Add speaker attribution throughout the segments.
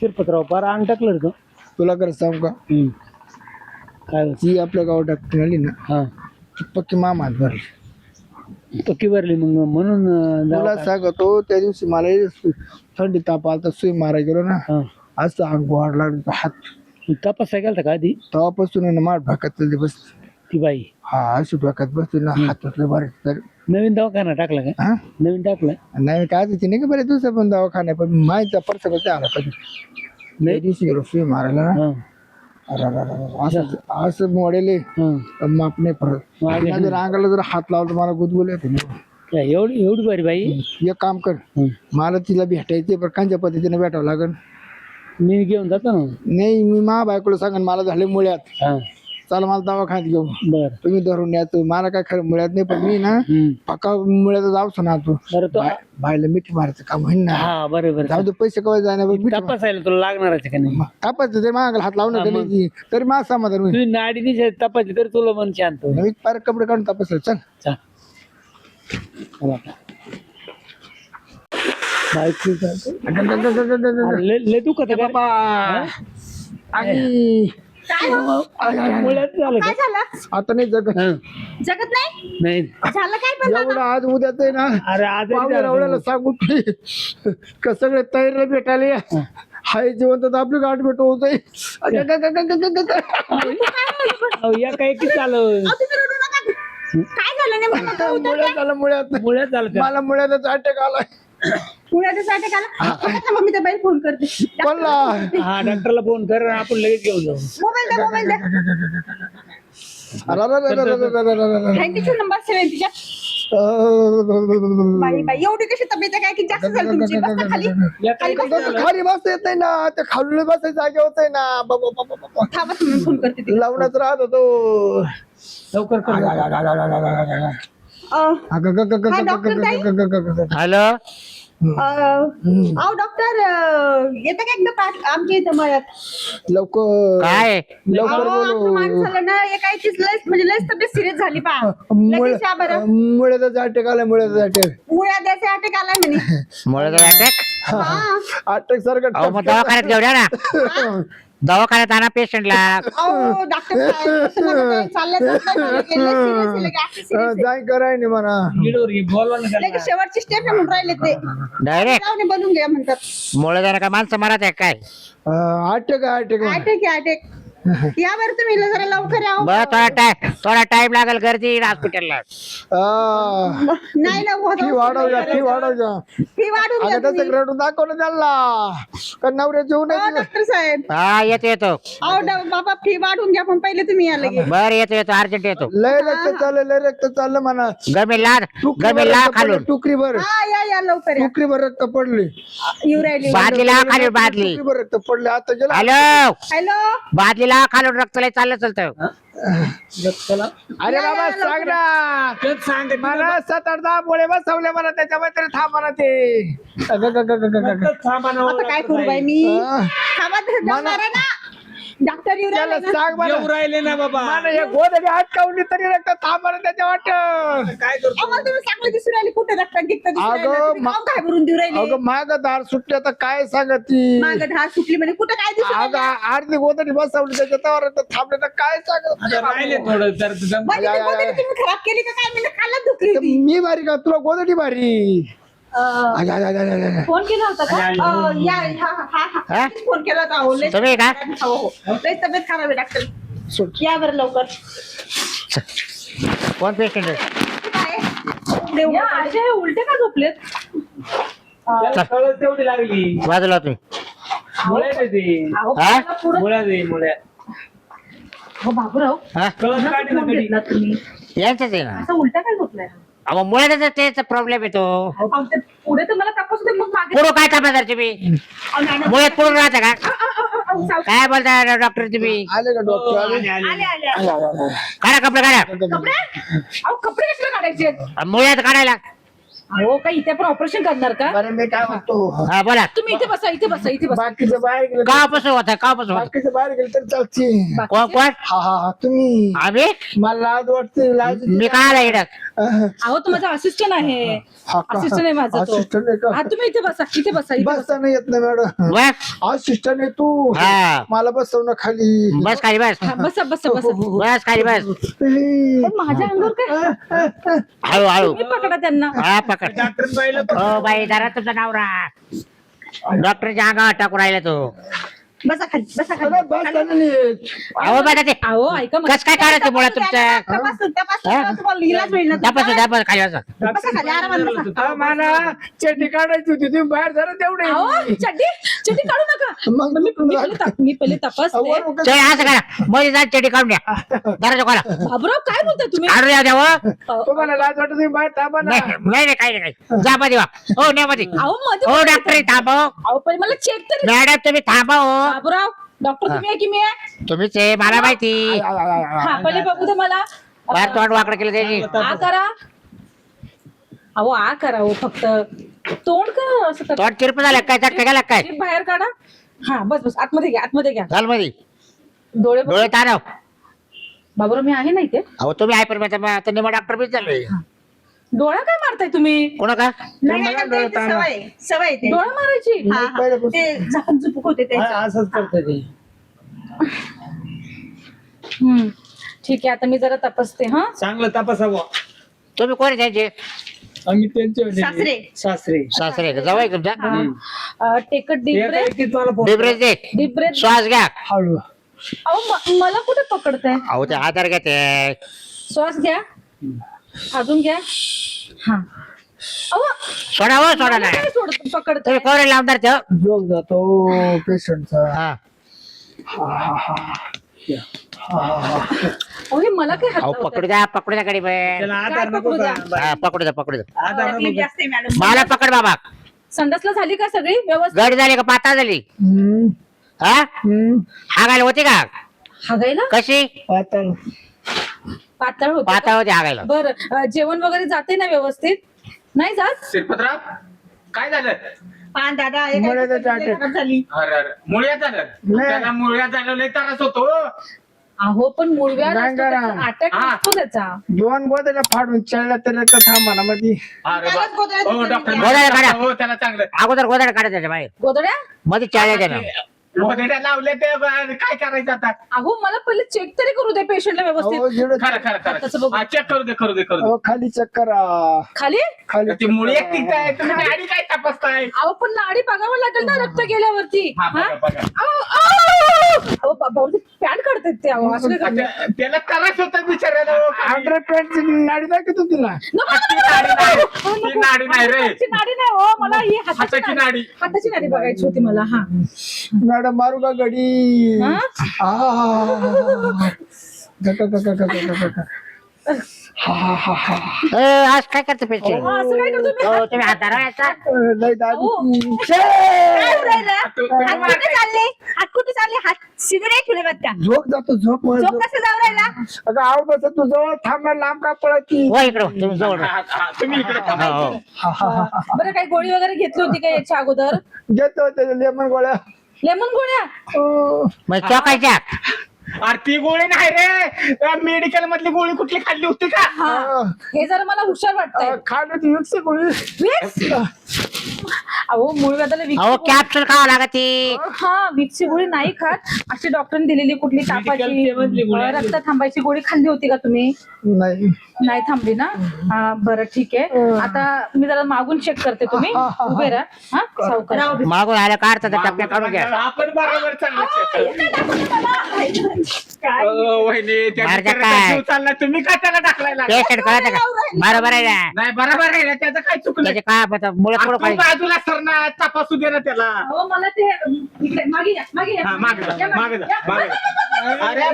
Speaker 1: शिरपतराव पार अंग टाकलं रे तो.
Speaker 2: तुला कर सांग का
Speaker 1: काय होत?
Speaker 2: जी आपल्या गावात डॉक्टर आली ना
Speaker 1: हा
Speaker 2: ती पक्की मामात भरली.
Speaker 1: पक्की भरली मग म्हणून
Speaker 2: तुला सांगतो त्या दिवशी मला थंडी ताप आलता सुई मारा गेलो ना
Speaker 1: हा
Speaker 2: असं अंग वाढला हात
Speaker 1: तपासाय गेलता का आधी
Speaker 2: तेव्हापासून आहे ना माठ भाकात बस
Speaker 1: ती बाई
Speaker 2: हा अशी डोक्यात बसली ना हातातलं बरं तर
Speaker 1: नवीन दवाखाना टाकला का?
Speaker 2: हा
Speaker 1: नवीन टाकलाय
Speaker 2: नाही काय तिथे नाही का बरे दुसरं पण दवाखाना पण माहिती परत आला कधी त्या दिवशी गेलो सुई मारायला ना
Speaker 1: हा
Speaker 2: अरे अरे अरे, असं असं मोडेले
Speaker 1: हा
Speaker 2: माप नाही परत जर अंगाला जर हात लावला तर मला गुदगुले येते
Speaker 1: काय एवढी एवढी बारी बाई.
Speaker 2: एक काम कर मला तिला भेटायचे पण कांच्या पद्धतीने भेटावं लागेल
Speaker 1: मी घेऊन जातो ना.
Speaker 2: नाही मी मा बायकोला सांगेन मला झाले मुळ्यात
Speaker 1: हा
Speaker 2: चला मला दवाखान्यात घेऊ
Speaker 1: बर
Speaker 2: तुम्ही धरून या तू मला काय खरं मुळ्यात नाही पण मी ना पक्का मुळ्यात जाऊच ना तू
Speaker 1: बरं तो
Speaker 2: बायला मिठी मारायचं काम होईन ना
Speaker 1: हा बरोबर.
Speaker 2: जाऊ दे पैसे कवाय जाणार
Speaker 1: तपासायला तुला लागणार आहे का नाही?
Speaker 2: तापायचं ते मागायला हात लावून नाही तरी माझ समाधान होईल
Speaker 1: तुझी नाडी नाही तपासली तरी तुला मन शांत होईल.
Speaker 2: नवीन पार कपडे काढून तापसलं चल
Speaker 1: चा. चला आता. बायको काय? लय दुखत आहे का?
Speaker 2: आणि
Speaker 1: मुळ्यात झालं का?
Speaker 3: काय झालं?
Speaker 2: आता नाही जगत
Speaker 1: हा.
Speaker 3: जगत नाही
Speaker 1: नाही
Speaker 3: झालं काय पण
Speaker 2: एवढं आज उद्याच आहे ना
Speaker 1: अरे आजारी
Speaker 2: पाहुणे
Speaker 1: झाला
Speaker 2: रावळ्याला सांगू का सगळे तयारीला भेटायला या हाय जिवंत तर आपली गाठ भेट होतोय
Speaker 1: अहो, या काय की चालू
Speaker 3: अहो, तुम्ही रडू नका. काय झालं नेमकं नका उतर.
Speaker 2: मुळ्यात झालं मुळ्यात
Speaker 1: मुळ्यात झालं का?
Speaker 2: मला मुळ्यातच अटॅक आलाय
Speaker 3: पुण्याच्या साठी आला थांबा मी त्या बाई फोन करते
Speaker 2: कोणला
Speaker 1: हा डॉक्टरला फोन कर आपण लगेच घेऊन जाऊ.
Speaker 3: मोबाईल द्या थँक्यू नंबर 7 तिच्या बाई बाई एवढी कशी तब्येत आहे काय की जास्त झाली तुमची बस खाली
Speaker 1: या काय
Speaker 3: खाली बस.
Speaker 2: खाली बसता येत नाही ना ते खाली बसायचं जागे होत ना
Speaker 3: थांबा तुम्ही फोन करते ती
Speaker 2: लावण्यात राहत होतो
Speaker 1: लवकर कर.
Speaker 4: हॅलो
Speaker 3: अहो डॉक्टर येतं का एकदा आमच्या इथं मळ्यात
Speaker 2: लवकर
Speaker 4: काय
Speaker 2: लवकर
Speaker 3: अहो, आमच्या
Speaker 2: बोलू
Speaker 3: माणसाला ना एकाचीच लस म्हणजे लस तब्येत सिरियस झाली पा लगेच या बरं
Speaker 2: मुळ्यातच अटॅक आलाय मुळ्यातच अटॅक
Speaker 3: मुळ्या द्यायचे अटॅक आलाय म्हणे
Speaker 4: मुळे अटॅक
Speaker 3: हा.
Speaker 2: अटॅक सारखं
Speaker 4: अहो मग दवाखान्यात घेऊन या ना दवाखान्यात आणा पेशंटला
Speaker 3: अहो डॉक्टर साहेब, असं नका ते चाललंय
Speaker 2: जाय कराय नाही म्हणा
Speaker 1: लीडवर घे, बोलवा ना त्याला.
Speaker 3: लगेच शेवटची स्टेप म्हणून राहिले ते
Speaker 4: डायरेक्ट
Speaker 3: लावणे बनवून घ्या म्हणतात
Speaker 4: मुळे जरा का माणसं मारत आहे काय
Speaker 2: अटॅक अटॅक
Speaker 3: अटॅक अटॅक या बरं तुम्ही जरा लवकर या हो.
Speaker 4: बरं थोडा टाइम लागेल गर्दी हॉस्पिटलला
Speaker 3: नाही ना होत.
Speaker 2: फी वाढव जा फी वाढव जा
Speaker 3: फी वाढून घ्या
Speaker 2: अगं
Speaker 3: तुम्ही.
Speaker 2: त्याचं रडून दाखव ना त्याला का नवऱ्या जेवण
Speaker 3: हो, डॉक्टर साहेब
Speaker 4: हा येतो
Speaker 3: अहो बाबा फी वाढून घ्या पण पहिले तुम्ही या लगेच
Speaker 4: बरं येतो अर्जंट येतो
Speaker 2: लय रक्त चाललं लय रक्त चाललं म्हणा
Speaker 4: गमी ला खालून
Speaker 2: टुकरीभर
Speaker 3: हा या लवकर या
Speaker 2: टुकरीभर रक्त पडले
Speaker 3: येऊ राहिली
Speaker 4: बादली लावा खालून बादली
Speaker 2: टुकरीभर रक्त पडले आता गेला
Speaker 4: हॅलो
Speaker 3: हॅलो
Speaker 4: बादली लावा खालून रक्त लय चालतं
Speaker 1: चला.
Speaker 2: अरे बाबा सांग ना
Speaker 1: तेच सांग
Speaker 2: मला 7-8 पोळे बसवले मला त्याच्यामुळे तरी थांब म्हणा ते
Speaker 1: थांबा ना.
Speaker 3: आता काय करू बाई मी
Speaker 2: हा.
Speaker 3: थांबा तर मारा ना डॉक्टर येऊ
Speaker 2: त्याला
Speaker 3: राहिले ना.
Speaker 2: सांग मला
Speaker 1: येऊ राहिले ना बाबा.
Speaker 2: मला हे गोदडी अटकावली तरी रक्त थांब म्हणा त्याच्या वाट
Speaker 1: काय करतो?
Speaker 3: आम्हाला तुम्ही चांगलं दिसून राहिले कुठे रक्त गिक्त दिसून राहिलं.
Speaker 2: अगं,
Speaker 3: तुम्ही काहून काय भरून देऊ राहिले
Speaker 2: अगं माग दार सुटले तर काय सांगत ती
Speaker 3: माग ढाळ सुटली म्हणजे कुठं काय दिसून
Speaker 2: अगं
Speaker 3: राहिलं?
Speaker 2: अर्धी गोदडी बसवली त्याच्या तवर थांबले तर काय
Speaker 1: आता राहिले
Speaker 2: सांगत
Speaker 1: थोडं तर तुझं.
Speaker 3: म्हणजे ती गोदडी तुम्ही खराब केली का काय म्हणजे खाल्लं धुकली ती
Speaker 2: मी भारी का तुला गोदडी भारी
Speaker 3: फोन केला होता का या
Speaker 4: हा?
Speaker 3: फोन केला होता हो लय
Speaker 4: तुम्ही का?
Speaker 3: हो हो लय तब्येत खराब आहे डॉक्टर या बरं लवकर
Speaker 4: कोण पेशंट आहे
Speaker 3: काय असे उलटे का झोपलेत
Speaker 1: त्याला कळत तेवढी लागली.
Speaker 4: बाजूला तुम्ही
Speaker 1: मुळ्यात आहे ते.
Speaker 4: हा
Speaker 1: मुळ्यात आहे, मुळ्यात.
Speaker 3: हो बाबूराव
Speaker 4: हा
Speaker 1: कळत काढली ना
Speaker 3: फोन
Speaker 1: कधी.
Speaker 3: घेतला तुम्ही
Speaker 4: यांचंच आहे ना
Speaker 3: असं उलटा काय झोपलाय
Speaker 4: अहो मुळे तेच प्रॉब्लेम येतो
Speaker 3: अहो, ते पुढे तर मला तपासू दे मग मागे
Speaker 4: पुढं काय तपासणार तुम्ही
Speaker 3: अहो, नाही, नाही.
Speaker 4: मुळ्यात पुढून राहता का
Speaker 3: सावकाश.
Speaker 4: काय बोलता डॉक्टर तुम्ही
Speaker 2: आले का डॉक्टर आले
Speaker 1: आले, आले.
Speaker 3: आले आले
Speaker 4: काढा कपडे काढा
Speaker 3: कपडे अहो कपडे कशाला काढायचे
Speaker 4: मुळ्यात काढायला
Speaker 3: अहो काय इथे आपण ऑपरेशन करणार का?
Speaker 2: बरं मी काय म्हणतो
Speaker 4: हा बोला
Speaker 3: तुम्ही इथे बसा, इथे बसा, इथे बसा.
Speaker 2: बाकीचं बाहेर गेलं
Speaker 4: कापासून होता कापासून होता
Speaker 2: बाकीचं बाहेर गेलं तर चालते
Speaker 4: कोण कोण
Speaker 2: हा तुम्ही
Speaker 4: आम्ही
Speaker 2: मला लाज वाटते लाज
Speaker 4: मी काय आला इकडं
Speaker 3: अहो तो माझा असिस्टंट आहे. असिस्टंट आहे माझा तो.
Speaker 2: असिस्टंट आहे का
Speaker 3: हा तुम्ही इथे बसा, इथे बसा, इथे बसा.
Speaker 2: बसता नाही येत ना मॅडम
Speaker 4: बस
Speaker 2: असिस्टंट आहे तू
Speaker 4: हा.
Speaker 2: मला बसव ना खाली
Speaker 4: बस खाली बस
Speaker 3: हा, बसा बसा बसा.
Speaker 4: बस खाली बस
Speaker 3: पण माझ्या अंगावर काय?
Speaker 4: हळू हळू
Speaker 3: तुम्ही पकडा त्यांना.
Speaker 4: हा पकड हो बाई जरा तुमचा नवरा डॉक्टरच्या अंगावर टाकून राहिला तो
Speaker 3: बसा खाली, बसा खाली.
Speaker 2: अरे बसता नाही येत.
Speaker 4: अहो बेटा ते
Speaker 3: अहो ऐका मला.
Speaker 4: कस काय काढायचं मुळात तुमचं
Speaker 3: तपासून तुम्हाला इलाज होईल ना
Speaker 4: दाबस
Speaker 3: तुमचा.
Speaker 4: दाबस खाली बसा
Speaker 3: बसा खाली, आरामात बसा.
Speaker 2: हा, मला चेटी काढायची होती तुम्ही बाहेर जरा तेवढे
Speaker 3: अहो चड्डी चड्डी काढू नका.
Speaker 2: मग
Speaker 3: मी पहिले तपासते.
Speaker 4: चल असं करा मध्ये जा चेटी काढून द्या दराच्या कोला
Speaker 3: बाबूराव काय बोलताय तुम्ही?
Speaker 4: काढून द्या द्यावं
Speaker 2: तुम्हाला लाज वाटत तुम्ही बाहेर थांबा ना
Speaker 4: नाही काही नाही जा मध्ये वा हो नाही मध्ये
Speaker 3: अहो मध्ये
Speaker 4: हो डॉक्टर थांबा हो.
Speaker 3: अहो पहिले मला चेक तरी.
Speaker 4: मॅडम तुम्ही थांबा हो
Speaker 3: बाबूराव डॉक्टर तुम्ही आहे की मी आहे?
Speaker 4: तुम्हीच आहे मला माहिती
Speaker 3: हा पहिले बघू दे मला.
Speaker 4: फार तोंड वाकडं केलं त्यांनी
Speaker 3: आ करा. अहो आ करा हो फक्त. तोंड का असं करता?
Speaker 4: तोंड चिरप झालं काय चटका गेला काय
Speaker 3: जीभ बाहेर काढा. हा बस बस आतमध्ये घ्या, आतमध्ये घ्या.
Speaker 4: झाल मध्ये
Speaker 3: डोळे बघ.
Speaker 4: डोळे तारव
Speaker 3: बाबूराव मी आहे ना इथे.
Speaker 4: अहो तुम्ही आहे पण आता निमा डॉक्टर बीच झाले
Speaker 3: डोळा काय मारताय तुम्ही?
Speaker 4: कोणा का
Speaker 3: सवय डोळा मारायची. झाकण झुपूक होते ते.
Speaker 1: असंच करतो ते.
Speaker 3: ठीक आहे आता मी जरा तपासते. हा
Speaker 1: चांगलं तपासावं.
Speaker 4: तुम्ही कोण आहे त्यांचे
Speaker 1: आम्ही त्यांचे
Speaker 3: सासरे.
Speaker 1: सासरे
Speaker 4: सासरे का जवळ तुमचा
Speaker 3: टेक डीप ब्रेथ.
Speaker 4: डिब्रेस दे
Speaker 3: डीप ब्रेथ.
Speaker 4: श्वास घ्या
Speaker 2: हळू
Speaker 3: अहो मला कुठे पकडताय?
Speaker 4: अहो ते आधार घ्या ते
Speaker 3: श्वास घ्या. अजून घ्या. हा अहो
Speaker 4: सोडा हो सोडा
Speaker 3: मला
Speaker 4: नाही
Speaker 3: काय सोडत पकडताय?
Speaker 4: तुम्ही कोण लावणार ते
Speaker 2: जोग जातो पेशंटचा
Speaker 4: हा
Speaker 3: अहो हे मला काय हात
Speaker 4: अहो पकडू द्या गाडी
Speaker 1: त्याला आधार नको
Speaker 3: पकडू द्या?
Speaker 1: का?
Speaker 4: हा पकडू द्या
Speaker 1: आधार नको.
Speaker 4: मला पकड बाबा
Speaker 3: संडासला झाली का सगळी व्यवस्थित?
Speaker 4: गड झाली का पाता झाली हा हागायला होती का
Speaker 3: हागायला
Speaker 4: कशी
Speaker 2: पातळ
Speaker 3: पातळ होत.
Speaker 4: पाता होती हागायला
Speaker 3: बर जेवण वगैरे जाते ना व्यवस्थित? नाही जात?
Speaker 5: शिरपतराव काय झालं
Speaker 3: दादा
Speaker 2: मुळ्याचं टाटे.
Speaker 3: झाली.
Speaker 5: अरे मुळ्यात झालं त्याला मुळ्यात झालं लय त्रास होतो
Speaker 3: अहो पण मुळव्याध
Speaker 2: गांगारा.
Speaker 3: अटॅक
Speaker 5: हा.
Speaker 3: असतो त्याचा.
Speaker 2: दोन गोदल्या फाडून चढल्या तर थांबा मध्ये
Speaker 5: अरे बा- हो, डॉक्टर
Speaker 4: गोळ्या काढा.
Speaker 5: हो त्याला चांगलं
Speaker 4: अगोदर गोदाड काढा त्याच्या बाहेर
Speaker 3: गोदड्या
Speaker 4: मध्ये चाळ्या द्या
Speaker 5: गोधड्या लावले ते काय करायचं आता
Speaker 3: अहो मला पहिले चेक तरी करू दे पेशंटला व्यवस्थित.
Speaker 5: खरं खरं
Speaker 3: तसं बघू.
Speaker 5: खरं चेक करू दे करू दे करू दे
Speaker 2: खाली चक्कर
Speaker 3: खाली
Speaker 2: खाली
Speaker 5: ती मुळी एक काय तुम्ही गाडी काय तपासताय
Speaker 3: अहो पण नाडी बघावं लागेल ना रक्त गेल्यावरती.
Speaker 5: हा
Speaker 3: हा?
Speaker 5: बघा बघा
Speaker 3: अहो भाऊजी पॅड काढतात ते. अहो असं काय करतात?
Speaker 5: त्याला त्रास होता बिचारायला हो, काही.
Speaker 2: अंडर पॅन्ट नाडी दाखवतो तुला
Speaker 3: नको,
Speaker 5: ती
Speaker 3: नको,
Speaker 5: नाडी
Speaker 3: नको,
Speaker 5: नाही.
Speaker 3: नको, नको.
Speaker 5: ती नाडी नाही रे.
Speaker 3: हाताची नाडी नाही हो मला ही
Speaker 5: हाताची नाडी.
Speaker 3: हाताची नाडी बघायची होती मला. हा
Speaker 2: मॅडम मारू का गडी
Speaker 3: हा?
Speaker 4: आज काय करते पेशंट
Speaker 3: हा, असं काय करतो मी?
Speaker 4: हो तुम्ही हात धरायचा
Speaker 2: नाही दादी
Speaker 3: काय उरायला?
Speaker 5: तू-
Speaker 3: हात कुठे चालले? हात कुठे चालले? हात सिगरेट ठेवले बघ का?
Speaker 2: झोप जातो झोप
Speaker 3: झोप कसं जाऊ राहिला?
Speaker 2: अगं आव बस तू जवळ थांबणार लांब का पळती
Speaker 4: हो इकडं तुम्ही जवळ
Speaker 5: तुम्ही इकडे थांबा.
Speaker 4: हो
Speaker 3: बरं काही गोळी वगैरे घेतली होती का याच्या अगोदर?
Speaker 2: घेतो त्याच्या लेमन गोळ्या
Speaker 3: लेमन गोळ्या?
Speaker 4: मग चौकायच्या
Speaker 5: अरे ती गोळी नाही रे मेडिकल मधली गोळी कुठली खाल्ली होती का
Speaker 3: हा हे जरा मला हुशार वाटतंय.
Speaker 2: खाणं ती विक्स गोळी
Speaker 3: अहो मूळ व्याधाला
Speaker 4: अहो कॅप्सूल खावा लागते
Speaker 3: हा विक्सची गोळी नाही खात. अशी डॉक्टरने दिलेली कुठली तापाची रक्त थांबायची गोळी खाल्ली होती का तुम्ही?
Speaker 2: नाही
Speaker 3: नाही थांबली ना? हा बरं ठीक आहे. आता मी जरा मागून चेक करते. तुम्ही उभे राहा. हा सावकाश.
Speaker 4: मागून आल्या का अर्थ टप्प्या काढून घ्या
Speaker 5: आपण बरोबर चाललं वहिनी
Speaker 4: मार्ग
Speaker 5: त्याचा
Speaker 4: काय?
Speaker 5: जीव चालला तुम्ही काय त्याला टाकलाय
Speaker 4: पेशंट कळत का बरोबर आहे ना
Speaker 5: नाही बरोबर आहे ना त्याचं काय चुकलं
Speaker 4: त्याचे काय पता मुळे
Speaker 5: तू
Speaker 4: पुढं पाहिजे
Speaker 5: बाजूला सरना तपासू दे ना त्याला
Speaker 3: अहो मला ते इकडे मागे या मागे या.
Speaker 5: हा माग जा
Speaker 3: या,
Speaker 5: माग जा माग जा. अरे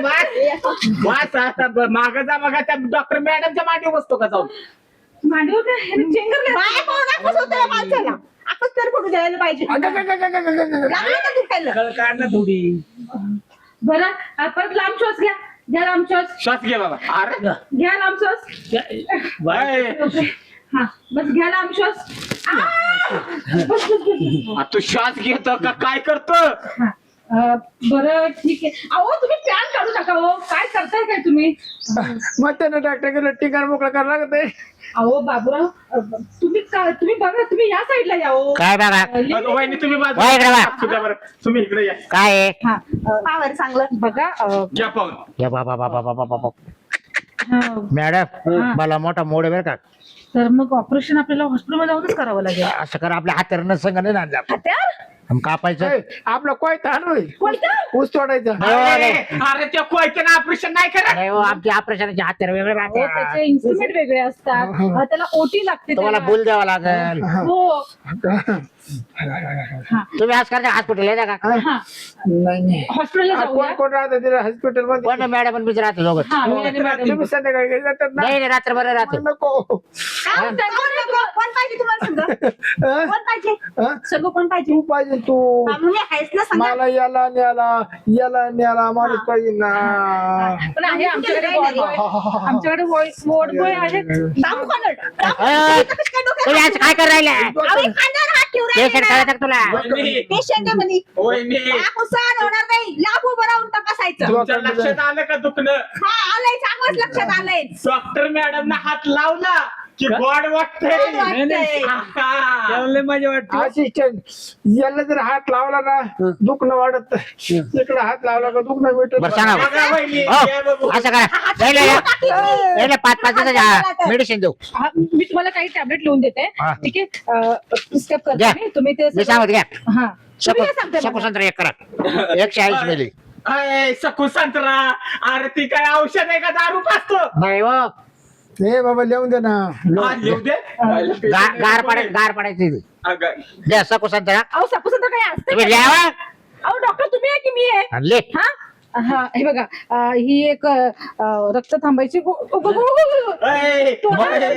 Speaker 5: वाच आता माग जा बघा त्या डॉक्टर मॅडमच्या मागे बसतो का जाऊन
Speaker 3: मांडीवर काय हे चेंगर माणसाला आपण तर पडू द्यायला पाहिजे. लागलं का दुखायला?
Speaker 1: कळ काढ ना थोडी.
Speaker 3: बरं परत लांब श्वास घ्या. घ्या लांब श्वास.
Speaker 5: श्वास घे बाबा अरे
Speaker 3: घ्या लांब श्वास.
Speaker 1: बाय.
Speaker 3: हा बस घ्या ना आम्ही श्वास बस बस बस बस.
Speaker 5: तू श्वास घेतो का काय करतो?
Speaker 3: हा. बरं ठीक आहे. अहो तुम्ही पॅन काढू नका हो. काय करताय काय तुम्ही?
Speaker 2: मग त्यानं डॉक्टर गेलं टिकाण मोकळा करायला लागत आहे.
Speaker 3: अहो बाबूराव तुम्ही बघा तुम्ही या साईडला या हो.
Speaker 4: काय बघा
Speaker 5: वहिनी तुम्ही
Speaker 4: वय इकडे वा.
Speaker 5: बाजूला बरं. तुम्ही इकडे या.
Speaker 4: काय आहे?
Speaker 3: हा पावर चांगलं बघा
Speaker 5: घ्या पाहून.
Speaker 4: या बाबा बाबा बाबा बाबा
Speaker 3: हा.
Speaker 4: मॅडम मला मोठा मोड आहे बरं का.
Speaker 3: तर मग ऑपरेशन आपल्याला हॉस्पिटलमध्ये जाऊनच करावं लागेल.
Speaker 4: असं कर आपल्या हातानं संघ नाही आणला
Speaker 3: हत्यार
Speaker 4: कापायचं.
Speaker 2: ए, आपला कोयता आणलोय
Speaker 3: कोणता?
Speaker 2: ऊस तोडायचा.
Speaker 5: अरे त्या कोयत्यानं ऑपरेशन नाही करत.
Speaker 4: नाही हो आमच्या ऑपरेशनचे हातार वेगळे
Speaker 3: हो,
Speaker 4: राहतात.
Speaker 3: त्याचे इन्स्ट्रुमेंट वेगळे असतात. त्याला ओटी लागते
Speaker 4: तुम्हाला
Speaker 3: त्याला.
Speaker 4: बुल द्यावा लागेल.
Speaker 3: हो
Speaker 4: तुम्ही आज करता हॉस्पिटल आहे का?
Speaker 3: हा
Speaker 2: नाही नाही
Speaker 3: हॉस्पिटलला
Speaker 2: कोण
Speaker 3: जाऊया.
Speaker 2: कोण राहतं तिला हॉस्पिटल मध्ये?
Speaker 4: पण मॅडम पण बीच राहतो सोबत.
Speaker 3: हा मी आणि मॅडम.
Speaker 2: तुम्ही संध्याकाळी घरी जातात ना?
Speaker 4: नाही नाही, रात्रभर राहतो.
Speaker 2: नको.
Speaker 3: कोण पाहिजे तुम्हाला संघ?
Speaker 2: हा?
Speaker 3: कोण पाहिजे
Speaker 2: हा?
Speaker 3: संघ कोण पाहिजे?
Speaker 2: तू पाहिजे तू.
Speaker 3: म्हणजे आहेस ना संघ.
Speaker 2: मला याला न्याला माणूस पाहिजे ना.
Speaker 3: पण आहे आमच्याकडे वॉर्ड बॉय. आमच्याकडे वॉर्ड बॉय आहे. दाबू का नट?
Speaker 4: तुम्ही आज काय कर राहिले? पेशंट कळत का तुला?
Speaker 5: वहिनी,
Speaker 3: पेशंट म्हणे
Speaker 5: वहिनी,
Speaker 3: नुकसान होणार नाही. लाभ उभं राहून तपासायचं.
Speaker 5: तुमच्या लक्षात आलं का दुखणं?
Speaker 3: हा आलंय चांगलंच लक्षात आलंय.
Speaker 5: डॉक्टर मॅडम हात लावला की गोड वाटतंय.
Speaker 3: वाटतंय.
Speaker 5: आहा.
Speaker 1: माझ्या वाटतं
Speaker 2: असिस्टंट याला जर हात लावला ना दुखणं वाढत. इकडे हात लावला का दुखणं
Speaker 4: बरं
Speaker 2: भेटत.
Speaker 4: सांगा.
Speaker 5: बघा वहिनी,
Speaker 4: हो,
Speaker 5: या बाबू.
Speaker 4: असं करा पहिले 5-5 दिवसाच्या मेडिसिन देऊ.
Speaker 3: हा, मी तुम्हाला काही टॅबलेट लिहून देते.
Speaker 4: हा.
Speaker 3: ठीक आहे स्टेप करते
Speaker 4: घ्या.
Speaker 3: मी. तुम्ही ते
Speaker 4: मी सांगत घ्या.
Speaker 3: हा तुम्ही काय सांगताय मला?
Speaker 4: शकूसंत्र एक करा 140 मिली.
Speaker 5: अय, सकू संत्रा. अरे ती काय औषध आहे का दारू पाचतो?
Speaker 4: नाही हो
Speaker 2: हे बाबा लिहून दे ना.
Speaker 5: हा, येऊ दे.
Speaker 4: गार पडायची
Speaker 5: अगं,
Speaker 4: द्या सकूसंत्र.
Speaker 3: अहो सपोज काय असतं
Speaker 4: तुम्ही
Speaker 3: का?
Speaker 4: लिहावा
Speaker 3: अहो डॉक्टर तुम्ही आहे की मी आहे?
Speaker 4: आणले.
Speaker 3: हा हा हे बघा ही एक रक्त थांबायची
Speaker 5: अय,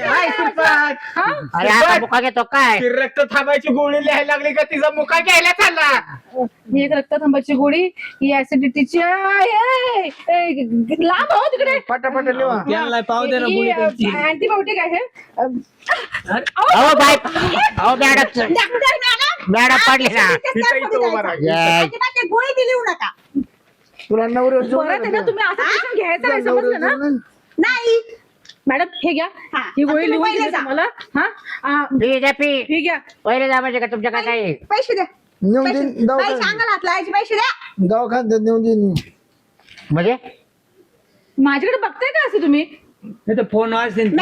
Speaker 5: हाय सरपंच.
Speaker 3: हा
Speaker 4: अरे आता मुका घेतो काय?
Speaker 5: ती रक्त थांबायची गोळी लिहायला लागली का तिचा मुका घ्यायला चालला?
Speaker 3: ही एक रक्त थांबायची गोळी ही ऍसिडिटीची आहे. लांब हो तिकडे.
Speaker 2: पटापट लिहा.
Speaker 1: त्यांना पाव दे ना गोळी त्यांची.
Speaker 3: अँटीबायोटिक आहे.
Speaker 4: अहो बाय अहो मॅडम मॅडम पडले ना. जय.
Speaker 3: गोळी दिली नका.
Speaker 2: तुला नवरे
Speaker 3: परत आहे ना तुम्ही असं patient घ्यायचं नाही समजलं ना? नाही मॅडम हे घ्या ही गोळी लिहून दिली तुम्हाला. हा
Speaker 4: पी द्या पी.
Speaker 3: ही घ्या.
Speaker 4: पहिले जा म्हणजे का तुमच्या काय काही
Speaker 3: पैसे द्या.
Speaker 2: नेऊन देईन दवाखान्यात.
Speaker 3: हात लावायचे पैसे द्या.
Speaker 2: दवाखान्यात नेऊन देईन.
Speaker 4: म्हणजे
Speaker 3: माझ्याकडे बघताय का असे तुम्ही?
Speaker 1: नाही तर फोन असेल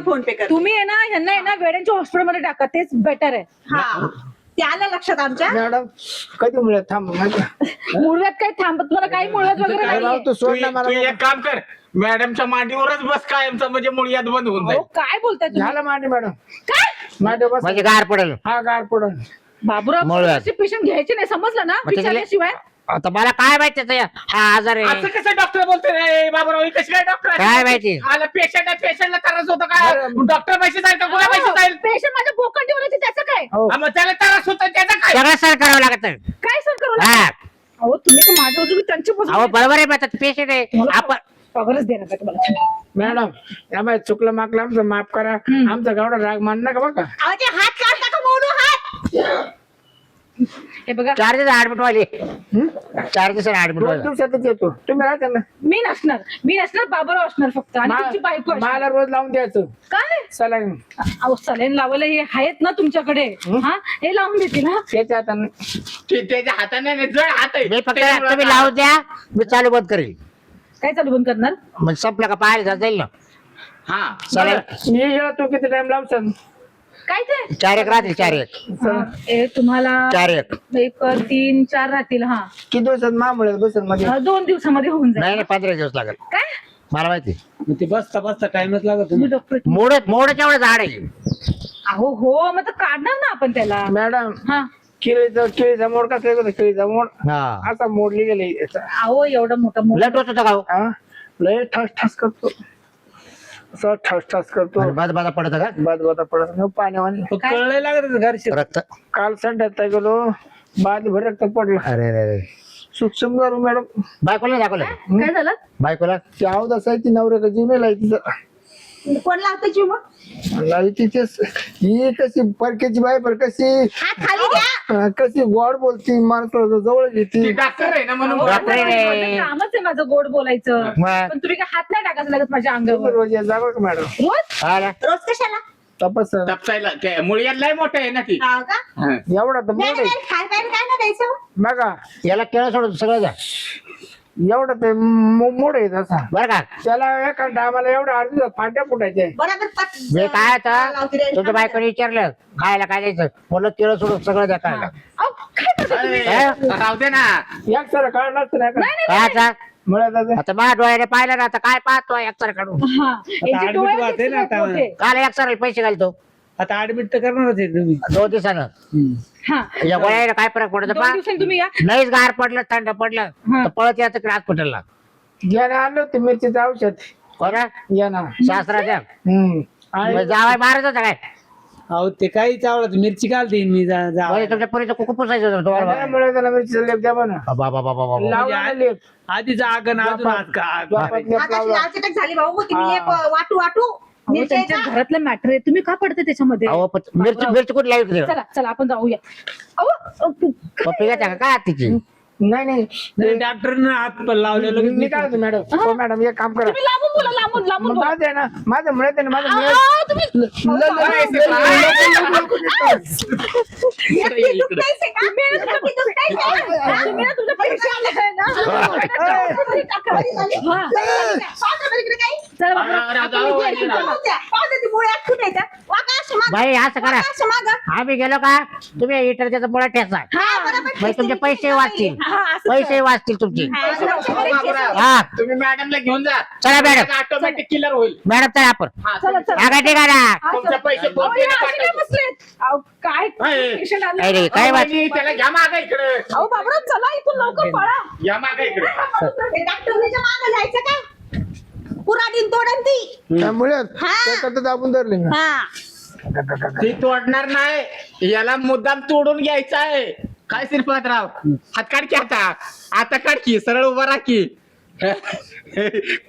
Speaker 3: फोन पे कर. तुम्ही आहे ना ह्यांना आहे ना वेड्यांच्या हॉस्पिटलमध्ये टाका तेच बेटर आहे. हा ते आलं लक्षात आमच्या.
Speaker 2: मॅडम कधी मिळत थांब.
Speaker 3: मुळव्यात काही थांबत मला काही मुळव्यात वगैरे नाहीये.
Speaker 2: तू सोड ना
Speaker 5: तू
Speaker 2: मला.
Speaker 5: एक काम कर, मॅडमच्या मांडीवरच बस कायमचा, म्हणजे मुळ्यात बंद होऊन जाईल.
Speaker 3: अहो, काय बोलताय तुम्ही?
Speaker 2: झालं मांडी मॅडम.
Speaker 3: काय
Speaker 2: मांडी बस.
Speaker 4: म्हणजे गार पडेल.
Speaker 2: हा गार पडून.
Speaker 3: बाबूराव
Speaker 4: मुळव्याध.
Speaker 3: असे पेशंट घ्यायचे नाही समजलं ना
Speaker 4: मग त्याच्याले-
Speaker 3: विचारल्याशिवाय.
Speaker 4: आता मला काय माहिती त्याचा हा आजार
Speaker 5: असं
Speaker 4: आहे
Speaker 5: कसं डॉक्टर बोलतोय बाबूराव? कशी काय डॉक्टर?
Speaker 4: काय माहिती?
Speaker 5: आला पेशंटला त्रास होतो का? डॉक्टर पैसे जाईल का? कोणा पैसे जाईल?
Speaker 3: पेशंट माझ्या बोकांडीवर येते त्याचं काय?
Speaker 2: हो.
Speaker 5: मग त्याला त्रास होतो त्याचा काय?
Speaker 4: सगळं सर करावं लागत.
Speaker 3: काय सर करू
Speaker 4: हा
Speaker 3: लागला? अहो तुम्ही तर माझ्या बाजूने त्यांची
Speaker 4: अहो
Speaker 3: बाजू
Speaker 4: बरोबर आहे आता पेशंट आहे आपण.
Speaker 3: पगारच देणार का तुम्हाला?
Speaker 2: मॅडम यामुळे चुकलं मागलं आमचं माफ करा. आमचा गावडा राग मान नका बघा.
Speaker 3: हात काढता का मोडू हात? हे बघा
Speaker 4: चार्जेस ऍडमिट व्हायले. चार्जेस ऍडमिट
Speaker 2: 2
Speaker 4: व्हायला.
Speaker 2: दिवसातच येतो. तुम्ही राहता ना.
Speaker 3: मी नसणार बाबूराव असणार फक्त आणि तुमची बायको असणार.
Speaker 2: मला रोज लावून द्यायचं.
Speaker 3: काय
Speaker 2: सलाईन
Speaker 3: अहो सलेन लावायला हे आहेत ना तुमच्याकडे. हा हे लावून देतील हा.
Speaker 2: त्याच्या हाताने.
Speaker 5: त्याच्या हाताने नाही, जड हात आहे.
Speaker 4: मी फक्त तुम्ही लावून द्या मी चालू बंद करेल.
Speaker 3: काय चालू बंद करणार?
Speaker 4: म्हणजे संपलं का पाहायला जाईल ना.
Speaker 5: हा
Speaker 4: चालेल.
Speaker 2: मी गेला तू किती टाइम लावसान.
Speaker 3: काय ते
Speaker 4: 4-1 राहतील 4-1.
Speaker 3: हे तुम्हाला
Speaker 4: 4-1
Speaker 3: 1 3 4 राहतील. हा
Speaker 2: किती दिवसात मामुळे बसेल मध्ये.
Speaker 3: 2 दिवसामध्ये होऊन जाईल.
Speaker 4: नाही 15 दिवस लागेल
Speaker 3: काय
Speaker 4: मला माहिती.
Speaker 1: मग ते बसता बसता टाइमच लागत
Speaker 3: तुम्ही डॉक्टर
Speaker 4: मोडच एवढं झाड आहे.
Speaker 3: अहो हो मग तर काढणार ना आपण त्याला.
Speaker 2: मॅडम
Speaker 3: हा
Speaker 2: केळीचा मोड का केळीचा मोड
Speaker 4: हा
Speaker 2: असा मोडली गेली.
Speaker 3: अहो एवढा मोठा
Speaker 4: लट होत होता का हो?
Speaker 2: हा लय ठस ठस करतो. असं ठस ठस करतो.
Speaker 4: आणि बाद पडत का
Speaker 2: बाद पडत न पाण्यावानी.
Speaker 1: कळलं लागत घरचे.
Speaker 4: रक्त?
Speaker 2: काल संड्यात गेलो बाद भर रक्त पडलं.
Speaker 4: अरे अरे
Speaker 2: सूक्ष्म करू मॅडम.
Speaker 4: बायकोला दाखवलं?
Speaker 3: काय झालं?
Speaker 4: बायकोला
Speaker 2: ती अवदास आहे ती नवऱ्या का जीव नाही तिचं.
Speaker 3: कोण लावतो जीव मग
Speaker 2: लाईटी तेच ही कशी परकेची बाई पर कशी
Speaker 3: हात खाली घ्या.
Speaker 2: कशी गोड बोलती माणसाला जवळ
Speaker 5: ती
Speaker 2: घेते.
Speaker 5: डॉक्टर आहे ना म्हणून
Speaker 4: डॉक्टर आहे.
Speaker 1: माझं कामच आहे माझं गोड बोलायचं
Speaker 4: मग.
Speaker 1: पण तुम्ही काय हात नाही टाकायचं लागत माझ्या अंगावर
Speaker 2: रोज या जागा का मॅडम
Speaker 1: रोज
Speaker 4: हा ना.
Speaker 3: रोज कशाला
Speaker 2: तपास
Speaker 5: तपसायला मुळ्यात लय मोठं आहे ना ती
Speaker 3: हा का
Speaker 5: हा.
Speaker 2: एवढा तर मोठ आहे
Speaker 3: खाय प्यायला काय ना द्यायचं
Speaker 2: बघा
Speaker 4: याला केळं सोडून सगळं द्या
Speaker 2: एवढा ते मोड आहे तसा
Speaker 4: बरं का.
Speaker 2: त्याला एका टायमाला एवढ्या अर्ध्या फाट्या फुटायच्या
Speaker 3: बरोबर
Speaker 4: मी काय आता तुमच्या बायकोने विचारलं खायला काय द्यायचं बोललं केळं सोडून सगळं द्या खायला.
Speaker 1: अहो, काय करता तुम्ही?
Speaker 5: अरे, राहू दे ना
Speaker 2: एक सर काढ नसतं ना
Speaker 4: काय आता
Speaker 2: मिळत
Speaker 4: आता माझ्या डोळ्याने पाहिलं ना आता काय पाहतो एक्सर काढून
Speaker 1: हा, यांचे
Speaker 6: admit
Speaker 1: डोळे
Speaker 6: वाटते ना
Speaker 1: दिसतात
Speaker 6: आता.
Speaker 1: मोठे.
Speaker 4: काल एक्सर पैसे घालतो
Speaker 6: आता ऍडमिट तर करणारच आहे तुम्ही
Speaker 4: 2 दिवसानं
Speaker 1: हा
Speaker 4: या गोळ्याला काय फरक पडतो
Speaker 1: 2
Speaker 4: पा
Speaker 1: दिवसांनी तुम्ही या
Speaker 4: लईच गार पडलं थंड पडलं
Speaker 1: हा.
Speaker 4: तर पळत याचं की हॉस्पिटलला
Speaker 2: ज्याने आणलं होतं मिरचीचं औषध
Speaker 4: कोणा
Speaker 2: या ना
Speaker 4: शास्त्राच्या
Speaker 2: आणि
Speaker 4: जावाय मारत होता काय
Speaker 6: अहो ते काही चावलं मिरची घाल देईन मी
Speaker 4: म्हणजे तुमच्या पुरीचं कुकू पुसायचं होतं तुम्हाला
Speaker 2: त्यामुळे त्याला मिरचीचा लेप द्या म्हणा
Speaker 4: बाबा
Speaker 2: लावला ना लेप
Speaker 6: आधी जाग ना अजून आज का
Speaker 2: जोपात लेप
Speaker 3: आता
Speaker 2: लावला
Speaker 3: लालचटक झाली भाऊ तुम्ही एक वाटू वाटू
Speaker 1: अहो,
Speaker 3: मिरच्या
Speaker 1: त्यांच्या घरातलं मॅटर आहे तुम्ही का पडते त्याच्यामध्ये
Speaker 4: अहो पण मिरची मिरची कुठे लावली
Speaker 1: चला चला आपण जाऊया अहो
Speaker 4: पप्पी घ्या का काय तिची
Speaker 2: नाही नाही
Speaker 6: डॉक्टरने हात पण लावलेलं
Speaker 2: मी काय होतो मॅडम हो मॅडम एक काम करा
Speaker 1: तुम्ही लांबून बोला लांबून लांबून बोला.
Speaker 2: माझं आहे ना माझं मिळत आहे ना माझं मिळत
Speaker 1: अहो, तुम्ही
Speaker 3: एकटी दुखतायच आहे का? एकटी दुखतायच आहे का?
Speaker 1: तुम्ही ना तुमचे पैसे आले आहे ना हा.
Speaker 3: पाहता बरं इकडे काही?
Speaker 1: चला बाबा,
Speaker 5: अरे,
Speaker 1: आपण
Speaker 5: जाऊ,
Speaker 1: इथे
Speaker 5: जाऊ.
Speaker 1: चला.
Speaker 3: पाहू द्या. पाहू द्या, ती मुळे आत कुठे येतात? वाका अशी मागं.
Speaker 4: बाई असं करा
Speaker 3: वाका अशी मागं.
Speaker 4: आम्ही गेलो का तुम्ही इतर त्याचा मुळा ठेचा
Speaker 3: हा, बरोबर.
Speaker 4: म्हणजे तुमचे पैसे वाचतील
Speaker 1: हा, असं
Speaker 4: पैसे वाचतील तुमचे
Speaker 3: हा, असं करायचं.
Speaker 4: हा
Speaker 5: तुम्ही मॅडमला घेऊन जा
Speaker 4: चला मॅडम
Speaker 5: ऑटोमॅटिक किलर होईल
Speaker 4: मॅडम चला आपण
Speaker 5: हा,
Speaker 1: चला चला
Speaker 4: आगा ठीक आहे ना
Speaker 5: तुमचे पैसे
Speaker 1: अहो,
Speaker 5: फोन
Speaker 1: हे
Speaker 5: पेने
Speaker 1: असे काय
Speaker 5: पाठवतो.
Speaker 1: बसलेत? अहो, काय
Speaker 5: अय.
Speaker 1: पेशंट आले?
Speaker 4: काय रे काय वाच
Speaker 5: वहिनी, त्याला घ्या मागा इकडे
Speaker 1: अहो बाबरा चला इथून लवकर पळा
Speaker 5: या मागा इकडे
Speaker 3: हे डॉक्टरच्या मागं जायचं का? पुराडीन तोडन ती.
Speaker 2: त्यामुळे
Speaker 3: हा.
Speaker 2: त्याच्यात दाबून धरले मी
Speaker 3: हा.
Speaker 5: ती तोडणार नाही याला मुद्दाम तोडून घ्यायचा आहे काय श्रीपादराव हात काढ की आता काढ की सरळ उभा राह की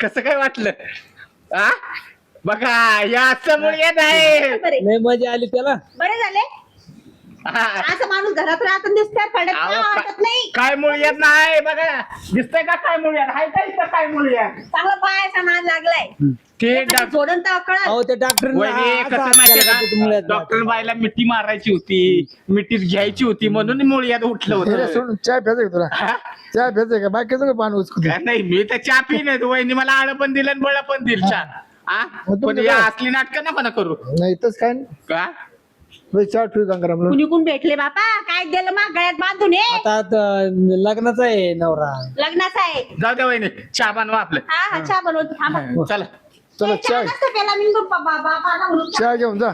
Speaker 5: कसं काय वाटलं आ बघा या असल्यामुळे नाही
Speaker 3: बरे
Speaker 6: लय मजा आली त्याला
Speaker 3: बरे झाले
Speaker 5: हा.
Speaker 3: असं माणूस घरात राहत दिसतात पडत
Speaker 5: अहो,
Speaker 3: वाटत नाही
Speaker 5: काय मुळ्यात नाही बघा दिसतंय का काय मुळ्यात हाय का इथं काय मुळ्यात
Speaker 3: चांगला पायाचा नाद लागलाय
Speaker 5: ते
Speaker 3: जोडून तर कळत
Speaker 6: अहो त्या
Speaker 5: वहिनी कसं माहितीये का डॉक्टर बाईला मिठी मारायची होती मिठीत घ्यायची होती म्हणून मुळ्यात उठलं
Speaker 2: हे रे,
Speaker 5: होतं
Speaker 2: सोड चहा प्यायचं का तुला
Speaker 5: हा?
Speaker 2: चहा प्यायचं का बाकीचं का पाणी उचकू
Speaker 5: नाही मी तर चहा पिन वहिनी मला आळ पण दिलं आणि बळ पण दिल छान आ?
Speaker 2: मग
Speaker 5: पण
Speaker 2: तुमचं
Speaker 5: या
Speaker 2: काय?
Speaker 5: असली नाटकं नका ना करू
Speaker 2: नाही तस काय नाही
Speaker 5: का
Speaker 2: बाई, चहा ठेवू गंगारामला
Speaker 3: कुणी कोण भेटले बापा काय दिलं मग गळ्यात बांधून हे
Speaker 6: आता लग्नाचा आहे नवरा
Speaker 3: लग्नाचा आहे
Speaker 5: जाऊ द्या वहिनी चहा बनवा आपलं
Speaker 3: हा हा चहा बनवतो थांबा
Speaker 5: चला
Speaker 2: चला
Speaker 3: हे चहा
Speaker 2: चहा
Speaker 3: नसतं प्याला मी बाबा म्हणून
Speaker 2: चहा घेऊन जा